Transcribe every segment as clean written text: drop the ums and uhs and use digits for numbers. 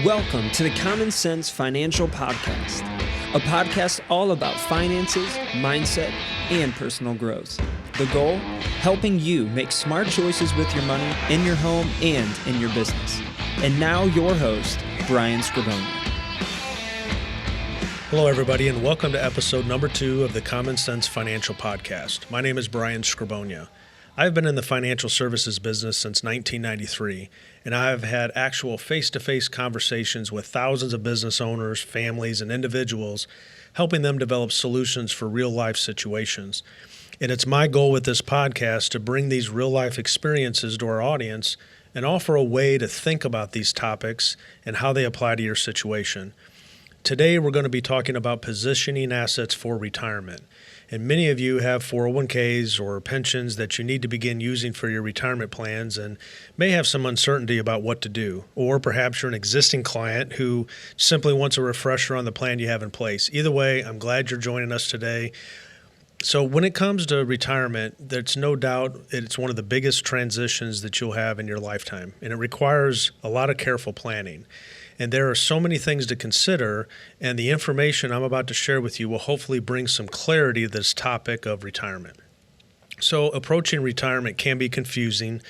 Welcome to the Common Sense Financial Podcast, a podcast all about finances, mindset, and personal growth. The goal? Helping you make smart choices with your money in your home and in your business. And now your host, Brian Skrobonja. Hello, everybody, and welcome to episode number 2 of the Common Sense Financial Podcast. My name is Brian Skrobonja. I've been in the financial services business since 1993, and I've had actual face-to-face conversations with thousands of business owners, families, and individuals, helping them develop solutions for real-life situations. And it's my goal with this podcast to bring these real-life experiences to our audience and offer a way to think about these topics and how they apply to your situation. Today, we're going to be talking about positioning assets for retirement. And many of you have 401ks or pensions that you need to begin using for your retirement plans and may have some uncertainty about what to do. Or perhaps you're an existing client who simply wants a refresher on the plan you have in place. Either way, I'm glad you're joining us today. So when it comes to retirement, there's no doubt it's one of the biggest transitions that you'll have in your lifetime, and it requires a lot of careful planning. And there are so many things to consider, and the information I'm about to share with you will hopefully bring some clarity to this topic of retirement. So approaching retirement can be confusing,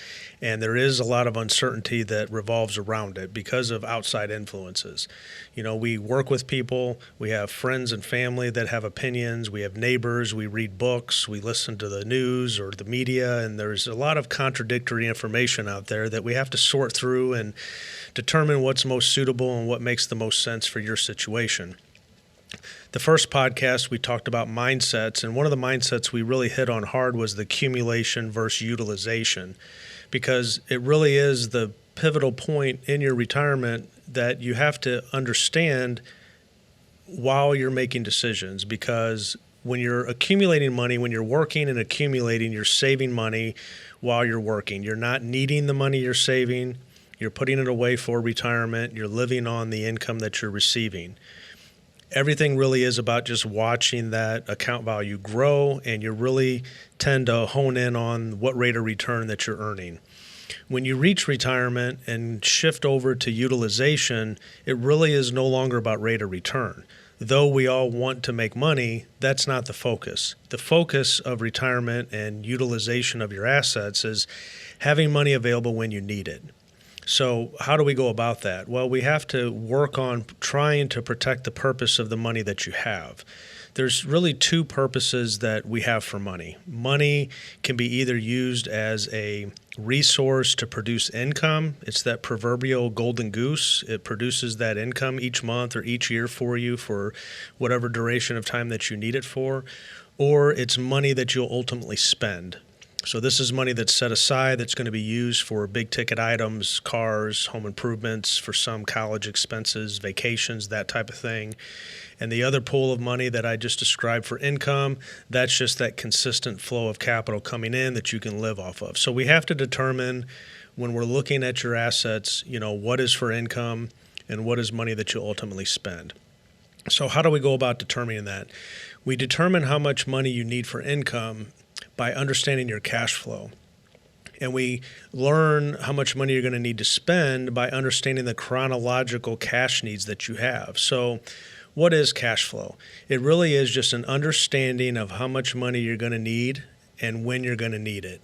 and there is a lot of uncertainty that revolves around it because of outside influences. You know, we work with people, we have friends and family that have opinions, we have neighbors, we read books, we listen to the news or the media, and there's a lot of contradictory information out there that we have to sort through and determine what's most suitable and what makes the most sense for your situation. The first podcast, we talked about mindsets, and one of the mindsets we really hit on hard was the accumulation versus utilization, because it really is the pivotal point in your retirement that you have to understand while you're making decisions. Because when you're accumulating money, when you're working and accumulating, you're saving money while you're working. You're not needing the money you're saving. You're putting it away for retirement. You're living on the income that you're receiving. Everything really is about just watching that account value grow, and you really tend to hone in on what rate of return that you're earning. When you reach retirement and shift over to utilization, it really is no longer about rate of return. Though we all want to make money, that's not the focus. The focus of retirement and utilization of your assets is having money available when you need it. So how do we go about that? Well, we have to work on trying to protect the purpose of the money that you have. There's really two purposes that we have for money. Money can be either used as a resource to produce income. It's that proverbial golden goose. It produces that income each month or each year for you for whatever duration of time that you need it for. Or it's money that you'll ultimately spend. So this is money that's set aside that's going to be used for big ticket items, cars, home improvements, for some college expenses, vacations, that type of thing. And the other pool of money that I just described for income, that's just that consistent flow of capital coming in that you can live off of. So we have to determine when we're looking at your assets, what is for income and what is money that you'll ultimately spend. So how do we go about determining that? We determine how much money you need for income by understanding your cash flow. And we learn how much money you're going to need to spend by understanding the chronological cash needs that you have. So what is cash flow? It really is just an understanding of how much money you're going to need and when you're going to need it.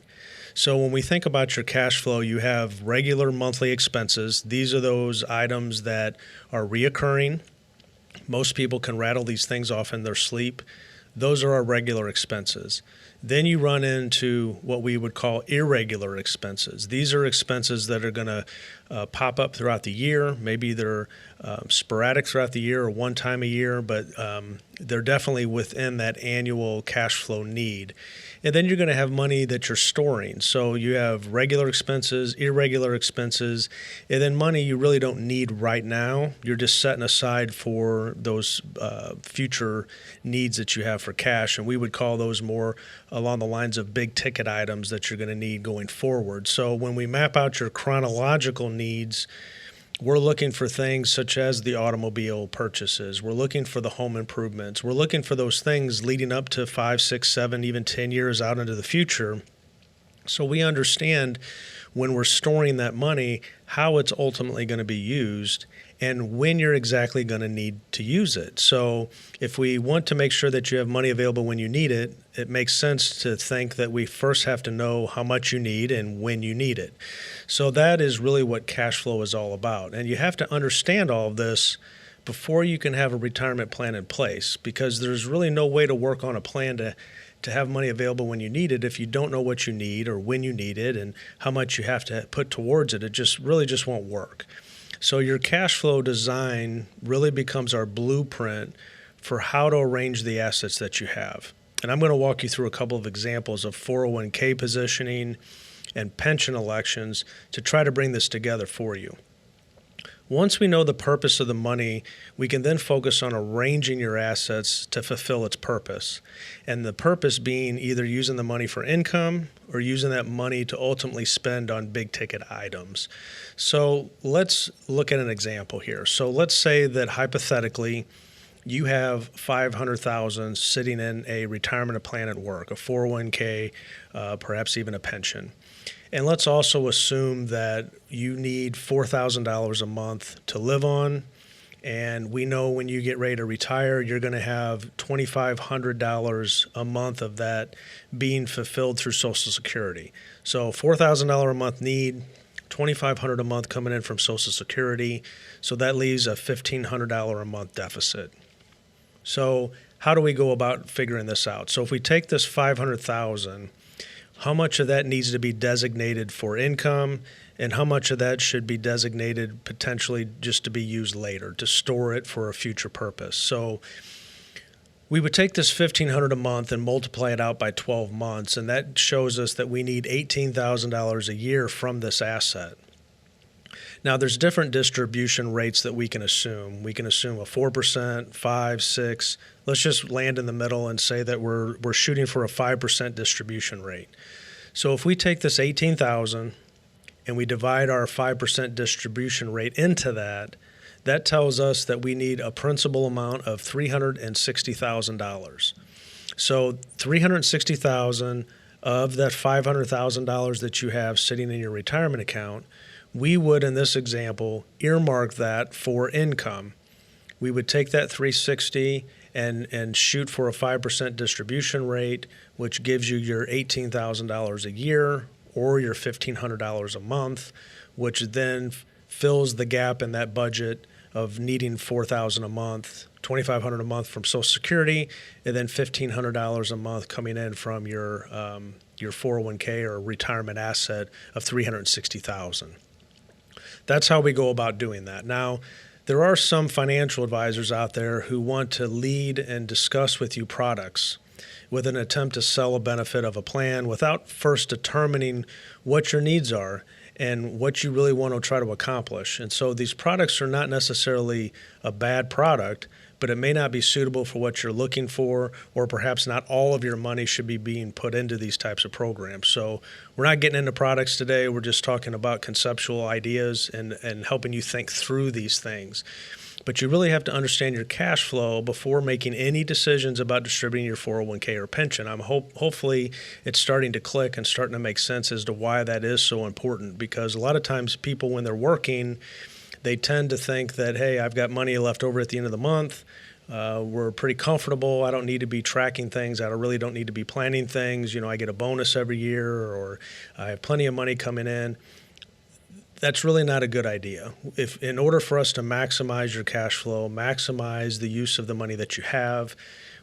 So when we think about your cash flow, you have regular monthly expenses. These are those items that are reoccurring. Most people can rattle these things off in their sleep. Those are our regular expenses. Then you run into what we would call irregular expenses. These are expenses that are going to pop up throughout the year. Maybe they're sporadic throughout the year or one time a year, but they're definitely within that annual cash flow need. And then you're going to have money that you're storing. So you have regular expenses, irregular expenses, and then money you really don't need right now. You're just setting aside for those future needs that you have for cash. And we would call those more along the lines of big ticket items that you're going to need going forward. So when we map out your chronological needs, we're looking for things such as the automobile purchases. We're looking for the home improvements. We're looking for those things leading up to 5, 6, 7, even 10 years out into the future. So we understand when we're storing that money, how it's ultimately going to be used and when you're exactly going to need to use it. So if we want to make sure that you have money available when you need it, it makes sense to think that we first have to know how much you need and when you need it. So that is really what cash flow is all about. And you have to understand all of this before you can have a retirement plan in place, because there's really no way to work on a plan to have money available when you need it if you don't know what you need or when you need it and how much you have to put towards it. It just won't work. So your cash flow design really becomes our blueprint for how to arrange the assets that you have. And I'm going to walk you through a couple of examples of 401k positioning and pension elections to try to bring this together for you. Once we know the purpose of the money, we can then focus on arranging your assets to fulfill its purpose. And the purpose being either using the money for income or using that money to ultimately spend on big ticket items. So let's look at an example here. So let's say that hypothetically, you have $500,000 sitting in a retirement plan at work, a 401k, perhaps even a pension. And let's also assume that you need $4,000 a month to live on. And we know when you get ready to retire, you're going to have $2,500 a month of that being fulfilled through Social Security. So $4,000 a month need, $2,500 a month coming in from Social Security. So that leaves a $1,500 a month deficit. So how do we go about figuring this out? So if we take this $500,000, how much of that needs to be designated for income, and how much of that should be designated potentially just to be used later, to store it for a future purpose? So we would take this $1,500 a month and multiply it out by 12 months, and that shows us that we need $18,000 a year from this asset. Now, there's different distribution rates that we can assume. We can assume a 4%, 5, 6. Let's just land in the middle and say that we're shooting for a 5% distribution rate. So if we take this $18,000 and we divide our 5% distribution rate into that, that tells us that we need a principal amount of $360,000. So $360,000 of that $500,000 that you have sitting in your retirement account, we would, in this example, earmark that for income. We would take that $360 and shoot for a 5% distribution rate, which gives you your $18,000 a year or your $1,500 a month, which then fills the gap in that budget of needing $4,000 a month, $2,500 a month from Social Security, and then $1,500 a month coming in from your 401k or retirement asset of $360,000. That's how we go about doing that. Now, there are some financial advisors out there who want to lead and discuss with you products with an attempt to sell a benefit of a plan without first determining what your needs are and what you really want to try to accomplish. And so these products are not necessarily a bad product, but it may not be suitable for what you're looking for, or perhaps not all of your money should be being put into these types of programs. So we're not getting into products today. We're just talking about conceptual ideas and helping you think through these things. But you really have to understand your cash flow before making any decisions about distributing your 401k or pension. Hopefully it's starting to click and starting to make sense as to why that is so important, because a lot of times people, when they're working, they tend to think that, hey, I've got money left over at the end of the month. We're pretty comfortable. I don't need to be tracking things. I really don't need to be planning things. I get a bonus every year, or I have plenty of money coming in. That's really not a good idea. If in order for us to maximize your cash flow, maximize the use of the money that you have,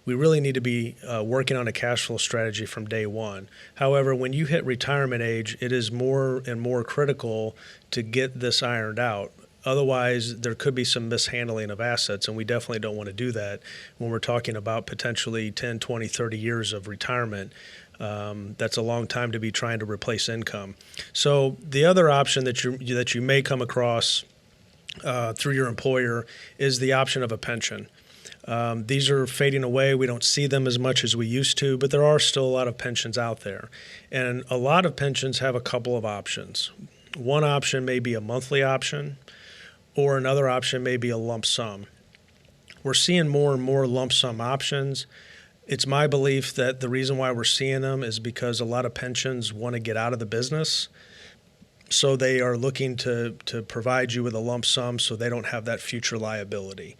we really need to be working on a cash flow strategy from day one. However, when you hit retirement age, it is more and more critical to get this ironed out. Otherwise, there could be some mishandling of assets, and we definitely don't want to do that when we're talking about potentially 10, 20, 30 years of retirement. That's a long time to be trying to replace income. So the other option that you may come across through your employer is the option of a pension. These are fading away. We don't see them as much as we used to, but there are still a lot of pensions out there. And a lot of pensions have a couple of options. One option may be a monthly option, or another option may be a lump sum. We're seeing more and more lump sum options. It's my belief that the reason why we're seeing them is because a lot of pensions want to get out of the business. So they are looking to provide you with a lump sum so they don't have that future liability.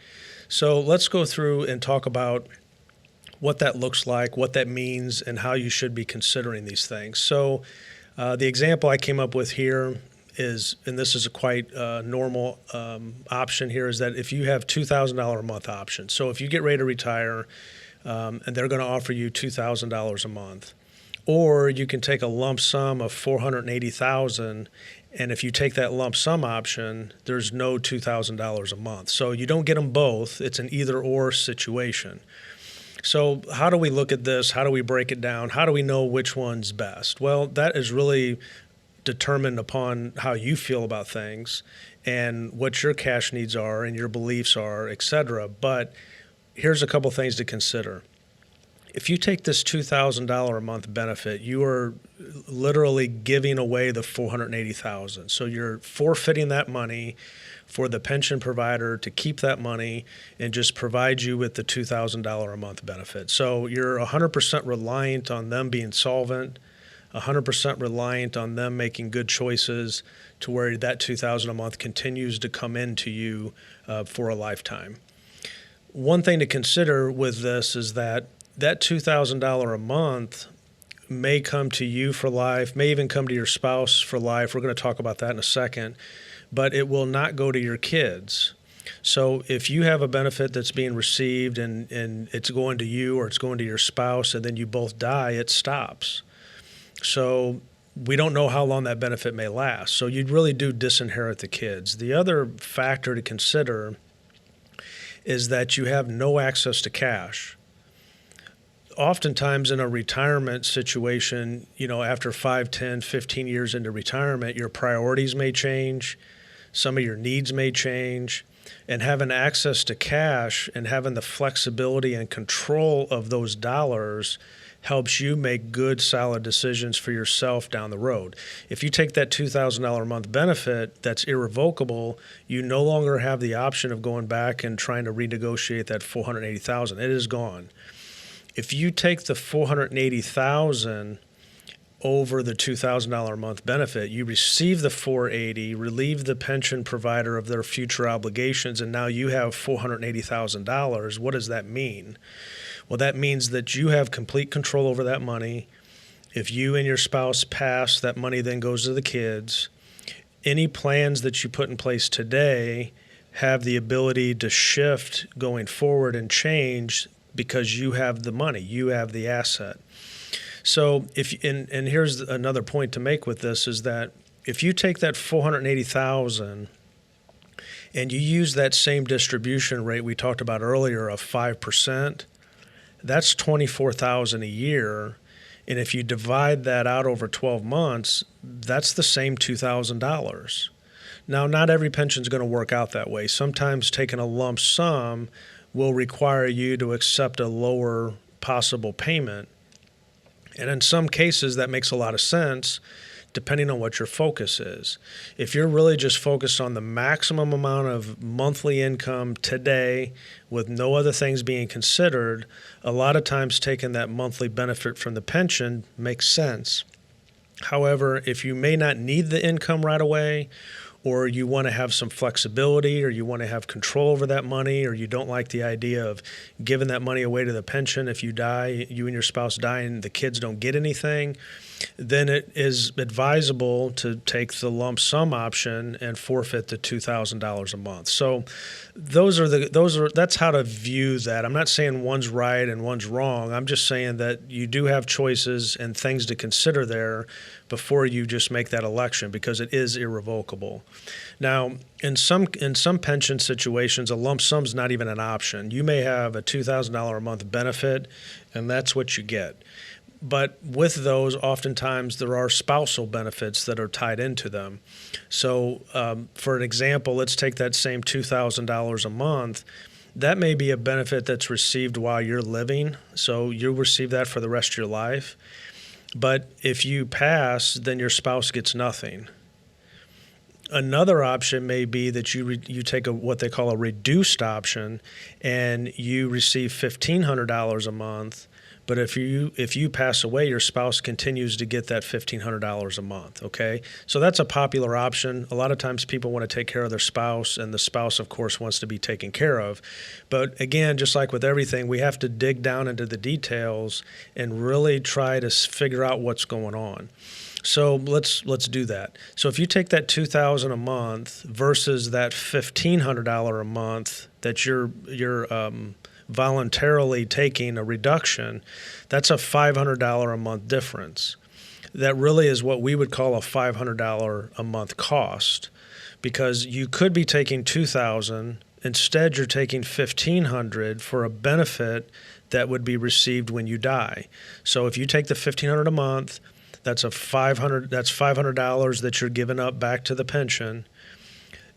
So let's go through and talk about what that looks like, what that means, and how you should be considering these things. So the example I came up with here is, and this is a quite normal option here, is that if you have $2,000 a month option. So if you get ready to retire and they're going to offer you $2,000 a month, or you can take a lump sum of $480,000, and if you take that lump sum option, there's no $2,000 a month. So you don't get them both. It's an either-or situation. So how do we look at this? How do we break it down? How do we know which one's best? Well, that is really determined upon how you feel about things and what your cash needs are and your beliefs are, et cetera. But here's a couple things to consider. If you take this $2,000 a month benefit, you are literally giving away the $480,000. So you're forfeiting that money for the pension provider to keep that money and just provide you with the $2,000 a month benefit. So you're 100% reliant on them being solvent, 100% reliant on them making good choices to where that $2,000 a month continues to come into you for a lifetime. One thing to consider with this is that $2,000 a month may come to you for life, may even come to your spouse for life. We're going to talk about that in a second, but it will not go to your kids. So if you have a benefit that's being received and it's going to you or it's going to your spouse and then you both die, it stops. So we don't know how long that benefit may last. So you really do disinherit the kids. The other factor to consider is that you have no access to cash. Oftentimes in a retirement situation, after 5, 10, 15 years into retirement, your priorities may change, some of your needs may change, and having access to cash and having the flexibility and control of those dollars helps you make good, solid decisions for yourself down the road. If you take that $2,000 a month benefit that's irrevocable, you no longer have the option of going back and trying to renegotiate that $480,000. It is gone. If you take the $480,000 over the $2,000 a month benefit, you receive the $480,000, relieve the pension provider of their future obligations, and now you have $480,000. What does that mean? Well, that means that you have complete control over that money. If you and your spouse pass, that money then goes to the kids. Any plans that you put in place today have the ability to shift going forward and change because you have the money, you have the asset. So and here's another point to make with this is that if you take that $480,000 and you use that same distribution rate we talked about earlier of 5%, that's $24,000 a year. And if you divide that out over 12 months, that's the same $2,000. Now, not every pension is going to work out that way. Sometimes taking a lump sum will require you to accept a lower possible payment. And in some cases, that makes a lot of sense depending on what your focus is. If you're really just focused on the maximum amount of monthly income today with no other things being considered, a lot of times taking that monthly benefit from the pension makes sense. However, if you may not need the income right away, or you want to have some flexibility, or you want to have control over that money, or you don't like the idea of giving that money away to the pension if you die, you and your spouse die and the kids don't get anything, then it is advisable to take the lump sum option and forfeit the $2,000 a month. So that's how to view that. I'm not saying one's right and one's wrong. I'm just saying that you do have choices and things to consider there before you just make that election, because it is irrevocable. Now, in some pension situations, a lump sum is not even an option. You may have a $2,000 a month benefit, and that's what you get. But with those, oftentimes there are spousal benefits that are tied into them. So for an example, let's take that same $2,000 a month. That may be a benefit that's received while you're living, so you'll receive that for the rest of your life. But if you pass, then your spouse gets nothing. Another option may be that you take what they call a reduced option, and you receive $1,500 a month, But if you pass away, your spouse continues to get that $1,500 a month, okay? So that's a popular option. A lot of times people want to take care of their spouse, and the spouse, of course, wants to be taken care of. But again, just like with everything, we have to dig down into the details and really try to figure out what's going on. So let's do that. So if you take that $2,000 a month versus that $1,500 a month that you're voluntarily taking a reduction, that's a $500 a month difference. That really is what we would call a $500 a month cost, because you could be taking $2,000, instead you're taking $1,500 for a benefit that would be received when you die. So if you take the $1,500 a month, that's $500 that you're giving up back to the pension.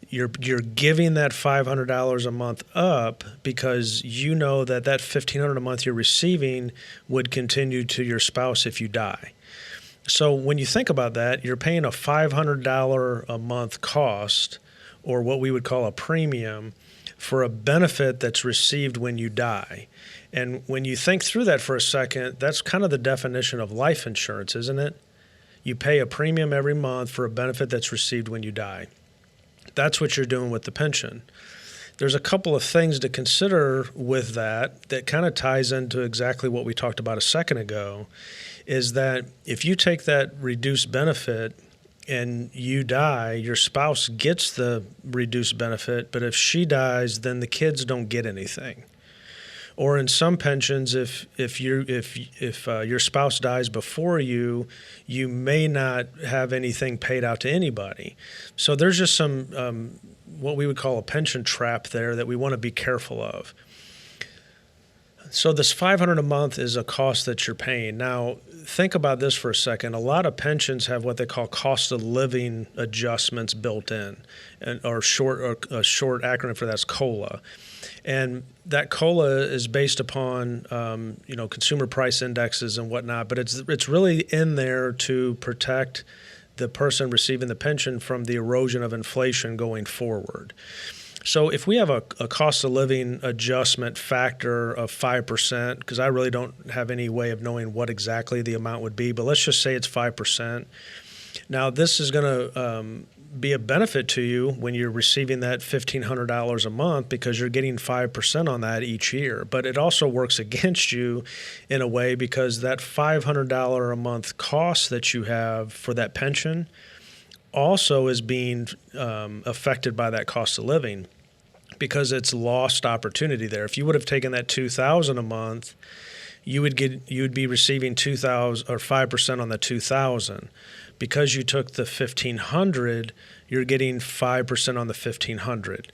You're giving that $500 a month up because you know that $1,500 a month you're receiving would continue to your spouse if you die. So when you think about that, you're paying a $500 a month cost, or what we would call a premium, for a benefit that's received when you die. And when you think through that for a second, that's kind of the definition of life insurance, isn't it? You pay a premium every month for a benefit that's received when you die. That's what you're doing with the pension. There's a couple of things to consider with that kind of ties into exactly what we talked about a second ago, is that if you take that reduced benefit and you die, your spouse gets the reduced benefit, but if she dies, then the kids don't get anything. Or in some pensions, if your spouse dies before you, you may not have anything paid out to anybody. So there's just some what we would call a pension trap there that we want to be careful of. So this $500 a month is a cost that you're paying. Now, think about this for a second. A lot of pensions have what they call cost of living adjustments built in, or a short acronym for that's COLA. And that COLA is based upon consumer price indexes and whatnot, but it's really in there to protect the person receiving the pension from the erosion of inflation going forward. So if we have a cost of living adjustment factor of 5%, because I really don't have any way of knowing what exactly the amount would be, but let's just say it's 5%. Now, this is going to be a benefit to you when you're receiving that $1,500 a month, because you're getting 5% on that each year. But it also works against you in a way, because that $500 a month cost that you have for that pension also is being affected by that cost of living, because it's lost opportunity there. If you would have taken that $2,000 a month, you would be receiving $2,000 or 5% on the $2,000. Because you took the $1,500, you're getting 5% on the $1,500.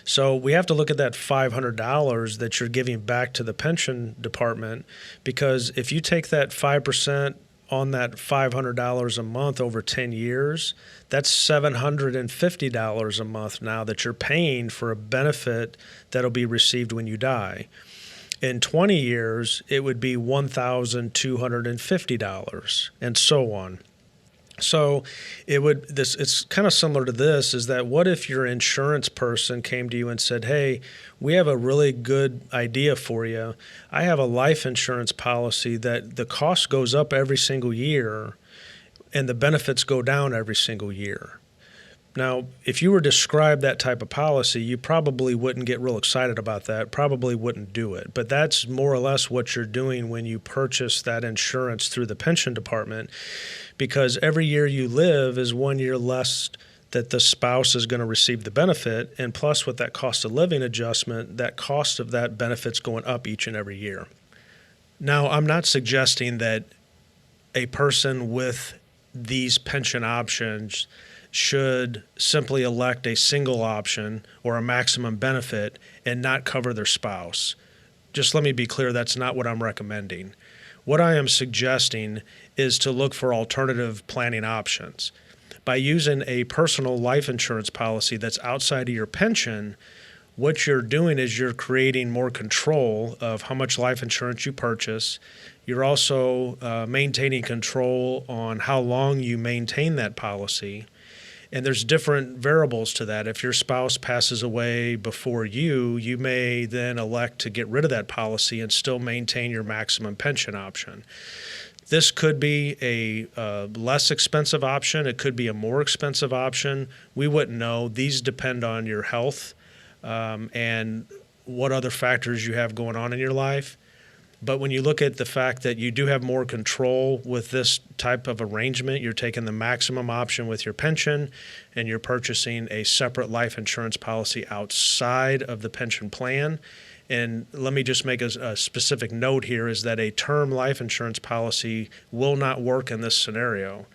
So we have to look at that $500 that you're giving back to the pension department, because if you take that 5% on that $500 a month over 10 years, that's $750 a month now that you're paying for a benefit that'll be received when you die. In 20 years, it would be $1,250, and so on. So it's kind of similar to this, is that what if your insurance person came to you and said, hey, we have a really good idea for you. I have a life insurance policy that the cost goes up every single year and the benefits go down every single year. Now, if you were to describe that type of policy, you probably wouldn't get real excited about that, probably wouldn't do it. But that's more or less what you're doing when you purchase that insurance through the pension department, because every year you live is 1 year less that the spouse is going to receive the benefit, and plus with that cost of living adjustment, that cost of that benefit's going up each and every year. Now, I'm not suggesting that a person with these pension options should simply elect a single option or a maximum benefit and not cover their spouse. Just let me be clear, that's not what I'm recommending. What I am suggesting is to look for alternative planning options. By using a personal life insurance policy that's outside of your pension, what you're doing is you're creating more control of how much life insurance you purchase. You're also maintaining control on how long you maintain that policy. And there's different variables to that. If your spouse passes away before you, you may then elect to get rid of that policy and still maintain your maximum pension option. This could be a less expensive option. It could be a more expensive option. We wouldn't know. These depend on your health and what other factors you have going on in your life. But when you look at the fact that you do have more control with this type of arrangement, you're taking the maximum option with your pension and you're purchasing a separate life insurance policy outside of the pension plan. And let me just make a specific note here is that a term life insurance policy will not work in this scenario.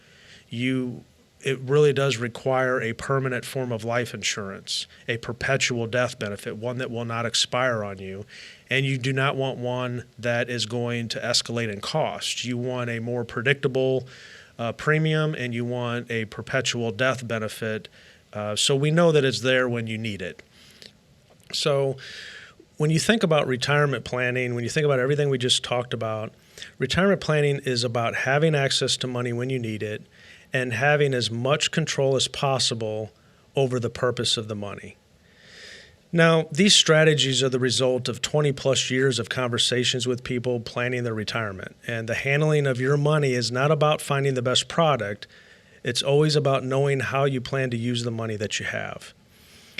It really does require a permanent form of life insurance, a perpetual death benefit, one that will not expire on you. And you do not want one that is going to escalate in cost. You want a more predictable premium, and you want a perpetual death benefit so we know that it's there when you need it. So when you think about retirement planning, when you think about everything we just talked about, retirement planning is about having access to money when you need it and having as much control as possible over the purpose of the money. Now, these strategies are the result of 20 plus years of conversations with people planning their retirement. And the handling of your money is not about finding the best product. It's always about knowing how you plan to use the money that you have.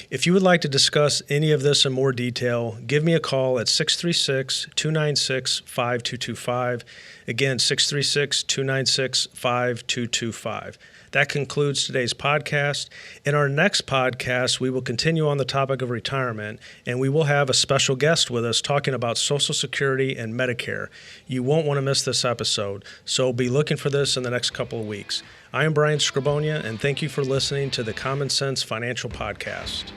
If you would like to discuss any of this in more detail, give me a call at 636-296-5225. Again, 636-296-5225. That concludes today's podcast. In our next podcast, we will continue on the topic of retirement, and we will have a special guest with us talking about Social Security and Medicare. You won't want to miss this episode, so be looking for this in the next couple of weeks. I am Brian Skrobonja, and thank you for listening to the Common Sense Financial Podcast.